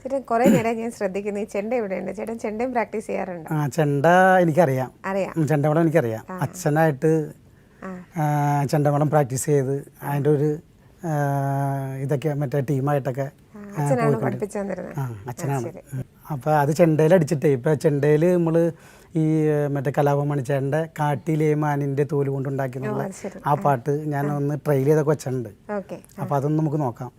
ചേട്ടൻ കുറെ നേരം ഞാൻ ശ്രദ്ധിക്കുന്നു ഈ ചെണ്ട എവിടെയുണ്ട് ചേട്ടൻ ചെണ്ടയും പ്രാക്ടീസ് ചെയ്യാറുണ്ട്? ചെണ്ട എനിക്കറിയാം, ചെണ്ടമേളം എനിക്കറിയാം. അച്ഛനായിട്ട് ചെണ്ടമേളം പ്രാക്ടീസ് ചെയ്ത് അതിൻ്റെ ഒരു ഇതൊക്കെ മറ്റേ ടീമായിട്ടൊക്കെ അച്ഛനാണ്. അപ്പോൾ അത് ചെണ്ടയിൽ അടിച്ചിട്ടേ ഇപ്പം ചെണ്ടയിൽ നമ്മൾ ഈ മറ്റേ കലാഭമണിച്ചേട്ടൻ്റെ കാട്ടിലെ മാനിൻ്റെ തോല് കൊണ്ടുണ്ടാക്കിയെന്നുള്ള ആ പാട്ട് ഞാൻ ഒന്ന് ട്രയൽ ചെയ്തൊക്കെ വെച്ചിട്ടുണ്ട്. അപ്പോൾ അതൊന്ന് നമുക്ക് നോക്കാം.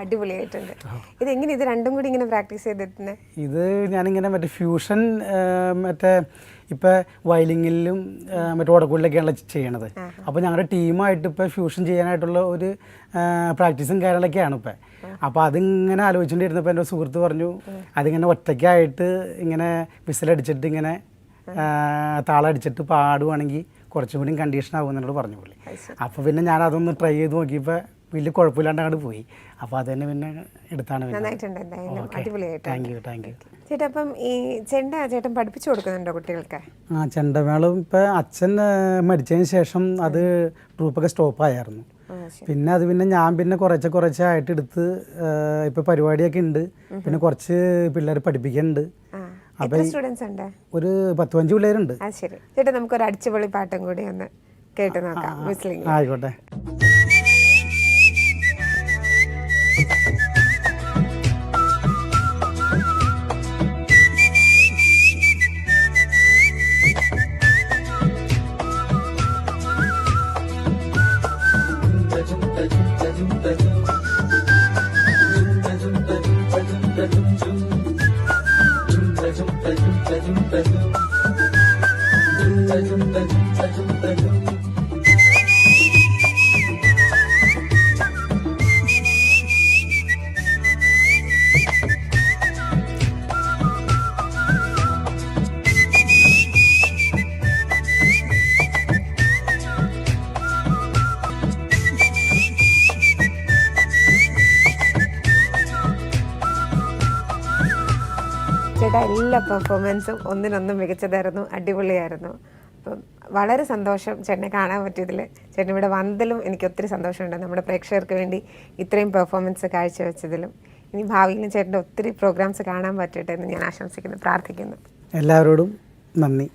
അടിപൊളിയായിട്ടുണ്ട്. ഇതെങ്ങനെ ഇത് രണ്ടും കൂടി ഇങ്ങനെ പ്രാക്ടീസ് ചെയ്തെത്തുന്നത്? ഇത് ഞാനിങ്ങനെ മറ്റേ ഫ്യൂഷൻ മറ്റേ ഇപ്പം വയലിങ്ങിലും മറ്റേ ഓടക്കൂടിലൊക്കെയാണല്ലോ ചെയ്യണത്. അപ്പോൾ ഞങ്ങളുടെ ടീമായിട്ട് ഇപ്പോൾ ഫ്യൂഷൻ ചെയ്യാനായിട്ടുള്ള ഒരു പ്രാക്ടീസും കാര്യങ്ങളൊക്കെയാണ് ഇപ്പം. അപ്പോൾ അതിങ്ങനെ ആലോചിച്ചുകൊണ്ടിരുന്നപ്പോൾ എൻ്റെ സുഹൃത്ത് പറഞ്ഞു അതിങ്ങനെ ഒറ്റയ്ക്കായിട്ട് ഇങ്ങനെ വിസിലടിച്ചിട്ട് ഇങ്ങനെ താളടിച്ചിട്ട് പാടുവാണെങ്കിൽ കുറച്ചും കൂടി കണ്ടീഷൻ ആകുമെന്നോട് പറഞ്ഞു പുള്ളി. അപ്പോൾ പിന്നെ ഞാൻ അതൊന്ന് ട്രൈ ചെയ്ത് നോക്കിയപ്പോൾ വലിയ കുഴപ്പമില്ലാണ്ട് അങ്ങോട്ട് പോയി. അപ്പോൾ അത് തന്നെ പിന്നെ എടുത്താണ്. Thank you. ചേട്ടാ അപ്പം ഈ ചെണ്ട ചേട്ടൻ പഠിപ്പിച്ചു കൊടുക്കുന്നുണ്ടോ കുട്ടികൾക്ക്? ചെണ്ടമേളം ഇപ്പം അച്ഛൻ മരിച്ചതിന് ശേഷം അത് ട്രൂപ്പൊക്കെ സ്റ്റോപ്പായിരുന്നു. പിന്നെ അത് പിന്നെ ഞാൻ പിന്നെ കുറച്ചായിട്ട് എടുത്ത് ഇപ്പം പരിപാടിയൊക്കെ ഉണ്ട്. പിന്നെ കുറച്ച് പിള്ളേർ പഠിപ്പിക്കുന്നുണ്ട്. ഒരു 10-15 പിള്ളേരുണ്ട്. ശരി ചേട്ടാ, നമുക്കൊരു അടിച്ചുപൊളി പാട്ടും കൂടി ഒന്ന് കേട്ട് നോക്കാം. ആയിക്കോട്ടെ. ചേട്ടാ എല്ലാ പെർഫോമൻസും ഒന്നിനൊന്നും മികച്ചതായിരുന്നു, അടിപൊളിയായിരുന്നു. അപ്പം വളരെ സന്തോഷം ചേട്ടനെ കാണാൻ പറ്റിയതിൽ. ചേട്ടൻ ഇവിടെ വന്നതിലും എനിക്ക് ഒത്തിരി സന്തോഷമുണ്ട്. നമ്മുടെ പ്രേക്ഷകർക്ക് വേണ്ടി ഇത്രയും പെർഫോമൻസ് കാഴ്ചവെച്ചതിലും. ഇനി ഭാവിയിലും ചേട്ടൻ്റെ ഒത്തിരി പ്രോഗ്രാംസ് കാണാൻ പറ്റട്ടെ എന്ന് ഞാൻ ആശംസിക്കുന്നു, പ്രാർത്ഥിക്കുന്നു. എല്ലാവരോടും നന്ദി.